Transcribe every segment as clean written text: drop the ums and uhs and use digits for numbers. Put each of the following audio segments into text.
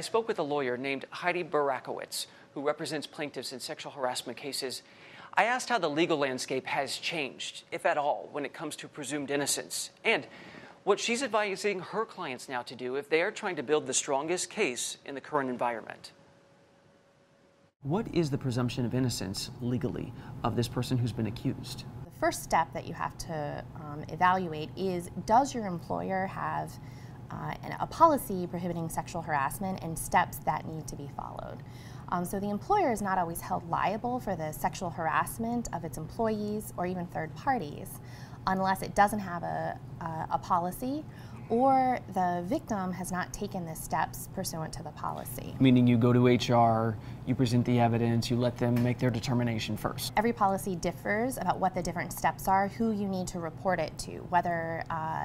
I spoke with a lawyer named Heidi Burakiewicz, who represents plaintiffs in sexual harassment cases. I asked how the legal landscape has changed, if at all, when it comes to presumed innocence, and what she's advising her clients now to do if they are trying to build the strongest case in the current environment. What is the presumption of innocence legally of this person who's been accused? The first step that you have to evaluate is, does your employer have a policy prohibiting sexual harassment and steps that need to be followed? So the employer is not always held liable for the sexual harassment of its employees or even third parties unless it doesn't have a policy or the victim has not taken the steps pursuant to the policy. Meaning you go to HR, you present the evidence, you let them make their determination first. Every policy differs about what the different steps are, who you need to report it to, whether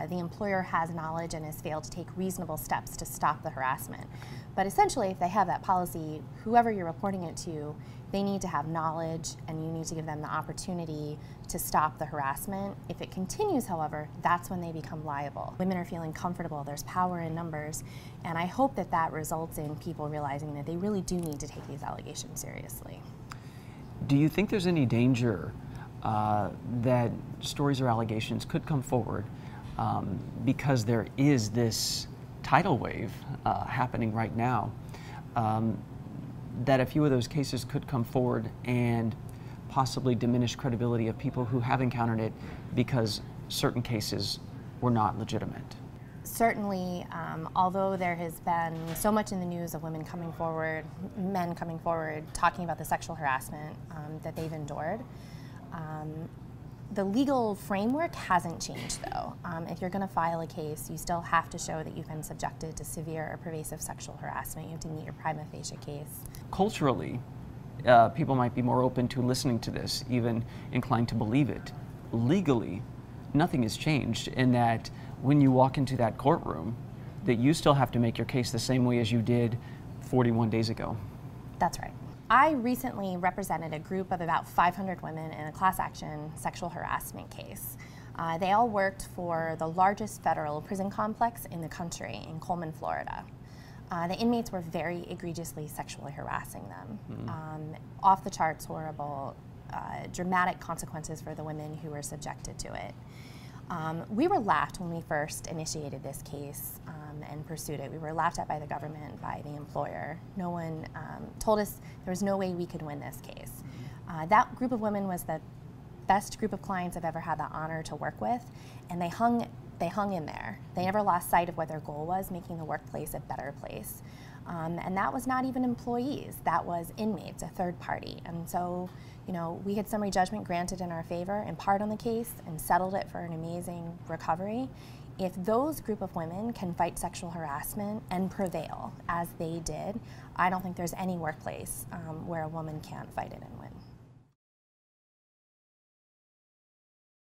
the employer has knowledge and has failed to take reasonable steps to stop the harassment. But essentially, if they have that policy, whoever you're reporting it to, they need to have knowledge and you need to give them the opportunity to stop the harassment. If it continues, however, that's when they become liable. Women are feeling comfortable, there's power in numbers, and I hope that that results in people realizing that they really do need to take these allegations seriously. Do you think there's any danger that stories or allegations could come forward because there is this tidal wave happening right now, that a few of those cases could come forward and possibly diminish credibility of people who have encountered it because certain cases were not legitimate? Certainly, although there has been so much in the news of women coming forward, men coming forward, talking about the sexual harassment that they've endured, the legal framework hasn't changed, though. If you're going to file a case, you still have to show that you've been subjected to severe or pervasive sexual harassment. You have to meet your prima facie case. Culturally, people might be more open to listening to this, even inclined to believe it. Legally, nothing has changed in that when you walk into that courtroom, that you still have to make your case the same way as you did 41 days ago. That's right. I recently represented a group of about 500 women in a class action sexual harassment case. They all worked for the largest federal prison complex in the country in Coleman, Florida. The inmates were very egregiously sexually harassing them. Off the charts horrible, dramatic consequences for the women who were subjected to it. We were laughed when we first initiated this case and pursued it. We were laughed at by the government, by the employer. No one told us there was no way we could win this case. That group of women was the best group of clients I've ever had the honor to work with, and they hung in there. They never lost sight of what their goal was, making the workplace a better place. And that was not even employees, that was inmates, a third party. And so, you know, we had summary judgment granted in our favor, in part on the case, and settled it for an amazing recovery. If those group of women can fight sexual harassment and prevail, as they did, I don't think there's any workplace where a woman can't fight it and win.